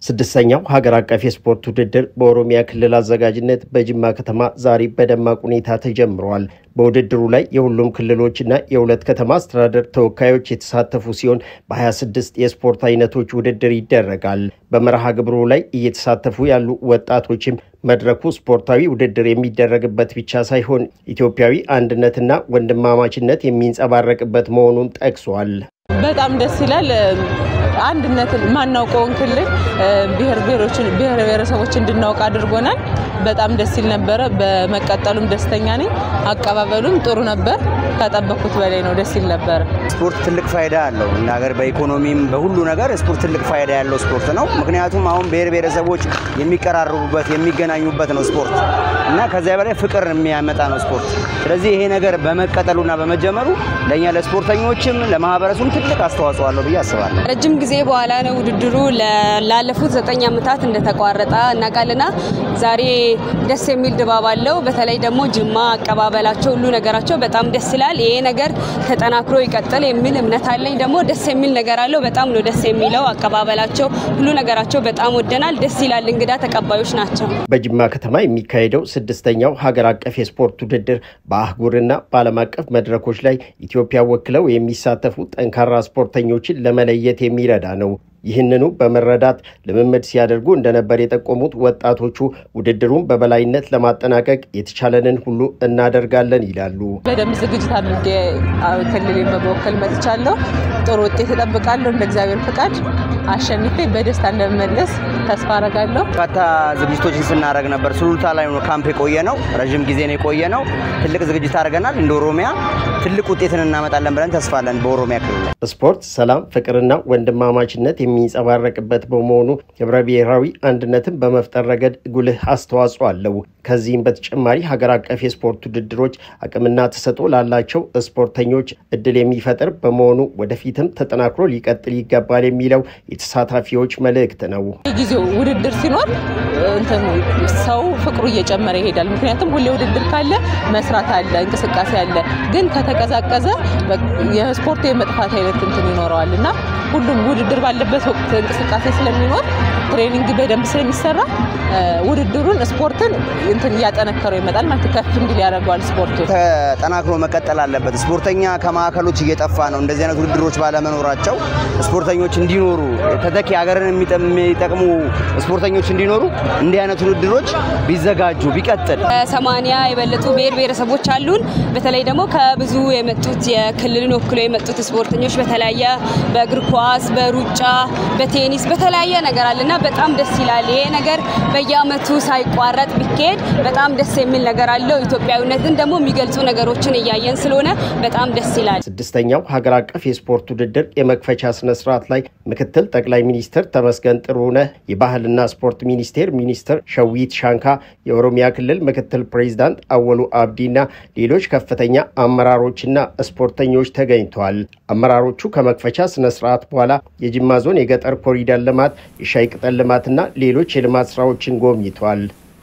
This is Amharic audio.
ስድስተኛው ሀገር አቀፍ የስፖርት ውድድር በኦሮሚያ ክልል አዘጋጅነት በጅማ ከተማ ዛሬ በደማቅ ሁኔታ ተጀምሯል። በውድድሩ ላይ የሁሉም ክልሎችና የሁለት ከተማ አስተዳደር ተወካዮች የተሳተፉ ሲሆን በ26 የስፖርት አይነቶች ውድድር ይደረጋል። በመርሃ ግብሩ ላይ እየተሳተፉ ያሉ ወጣቶችም መድረኩ ስፖርታዊ ውድድር የሚደረግበት ብቻ ሳይሆን ኢትዮጵያዊ አንድነትና ወንድማማችነት የሚንጸባረቅበት መሆኑን ጠቅሷል። በጣም ደስ ይላል። አንድነትን ማናውቀውን ክልል ብሔር ብሔረሰቦች እንድናውቅ አድርጎናል። በጣም ደስ ይል ነበር። በመቀጠሉም ደስተኛ ነኝ። አቀባበሉም ጥሩ ነበር። ከጠበቁት በላይ ነው። ደስ ይል ነበር። ስፖርት ትልቅ ፋይዳ አለው። ነገር በኢኮኖሚም በሁሉ ነገር ስፖርት ትልቅ ፋይዳ ያለው ስፖርት ነው። ምክንያቱም አሁን ብሔረሰቦች የሚቀራረቡበት የሚገናኙበት ነው ስፖርት እና ከዚያ በላይ ፍቅር የሚያመጣ ነው ስፖርት። ስለዚህ ይሄ ነገር በመቀጠሉና በመጀመሩ ለኛ ለስፖርተኞችም ለማህበረሰቡም ትልቅ አስተዋጽኦ አለው ብዬ አስባለሁ። ረጅም ጊዜ በኋላ ነው ውድድሩ ላለፉት 9 ዓመታት እንደተቋረጠ እናቃልና ዛሬ ደስ የሚል ድባብ አለው። በተለይ ደግሞ ጅማ አቀባበላቸው ሁሉ ነገራቸው በጣም ደስ ይላል። ይሄ ነገር ተጠናክሮ ይቀጥል የሚል እምነት አለኝ። ደግሞ ደስ የሚል ነገር አለው። በጣም ነው ደስ የሚለው አቀባበላቸው ሁሉ ነገራቸው በጣም ወደናል። ደስ ይላል። እንግዳ ተቀባዮች ናቸው። በጅማ ከተማ የሚካሄደው ስድስተኛው ሀገር አቀፍ የስፖርት ውድድር በአህጉርና በዓለም አቀፍ መድረኮች ላይ ኢትዮጵያ ወክለው የሚሳተፉ ጠንካራ ስፖርተኞችን ለመለየት የሚረዳ ነው። ይህንኑ በመረዳት ልምምድ ሲያደርጉ እንደነበር የጠቆሙት ወጣቶቹ ውድድሩን በበላይነት ለማጠናቀቅ የተቻለንን ሁሉ እናደርጋለን ይላሉ። በደንብ ዝግጅት አድርጌ ክልሌን በመወከል መጥቻለሁ። ጥሩ ውጤት እጠብቃለሁ። እንደ እግዚአብሔር ፍቃድ አሸንፌ በደስታ እንደመመለስ ተስፋ አደርጋለሁ። በርካታ ዝግጅቶችን ስናደርግ ነበር። ሱሉልታ ላይ ነው ካምፕ የቆየ ነው። ረጅም ጊዜ ነው የቆየ ነው። ትልቅ ዝግጅት አድርገናል። እንደ ኦሮሚያ ትልቅ ውጤትን እናመጣለን ብለን ተስፋ አለን። በኦሮሚያ ክልል ስፖርት ሰላም፣ ፍቅርና ወንድማማችነት የሚንጸባረቅበት በመሆኑ ህብረ ብሔራዊ አንድነትን በመፍጠር ረገድ ጉልህ አስተዋጽኦ አለው። ከዚህም በተጨማሪ ሀገር አቀፍ የስፖርት ውድድሮች አቅምና ተሰጥኦ ላላቸው ስፖርተኞች እድል የሚፈጥር በመሆኑ ወደፊትም ተጠናክሮ ሊቀጥል ይገባል የሚለው የተሳታፊዎች መልእክት ነው። ጊዜው ውድድር ሲኖር ሰው ፍቅሩ እየጨመረ ይሄዳል። ምክንያቱም ሁሌ ውድድር ካለ መስራት አለ፣ እንቅስቃሴ አለ። ግን ከተቀዛቀዘ የስፖርት የመጥፋት አይነት ይኖረዋልና ሁሉም ውድድር ባለበት ወቅት እንቅስቃሴ ስለሚኖር ትሬኒንግ በደንብ ስለሚሰራ ውድድሩን ስፖርትን ያጠነከረው ይመጣል ማለት ከፍ እንዲል ያደርጋል። ስፖርቱ ተጠናክሮ መቀጠል አለበት። ስፖርተኛ ከማዕከሎች እየጠፋ ነው። እንደዚህ አይነት ውድድሮች ባለመኖራቸው ስፖርተኞች እንዲኖሩ ተተኪ ሀገርን የሚጠቅሙ ስፖርተኞች እንዲኖሩ እንዲህ አይነት ውድድሮች ቢዘጋጁ ቢቀጥል 80 የበለጡ ብሔረሰቦች አሉን። በተለይ ደግሞ ከብዙ የመጡት የክልልን ወክለው የመጡት ስፖርተኞች በተለያየ በእግር ኳስ፣ በሩጫ፣ በቴኒስ በተለያየ ነገር አለና በጣም ደስ ይላል። ይሄ ነገር በየአመቱ ሳይቋረጥ ቢካሄድ በጣም ደስ የሚል ነገር አለው። ኢትዮጵያዊነትን ደግሞ የሚገልጹ ነገሮችን እያየን ስለሆነ በጣም ደስ ይላል። ስድስተኛው ሀገር አቀፍ የስፖርት ውድድር የመክፈቻ ስነ ስርዓት ላይ ምክትል ጠቅላይ ሚኒስትር ተመስገን ጥሩነህ፣ የባህልና ስፖርት ሚኒስትር ሸዊት ሻንካ፣ የኦሮሚያ ክልል ምክትል ፕሬዝዳንት አወሉ አብዲና ሌሎች ከፍተኛ አመራሮችና ስፖርተኞች ተገኝተዋል። አመራሮቹ ከመክፈቻ ስነ ስርዓት በኋላ የጅማ ዞን የገጠር ኮሪደር ልማት፣ የሻይ ቅጠል ልማትና ሌሎች የልማት ስራዎችን ጎብኝተዋል።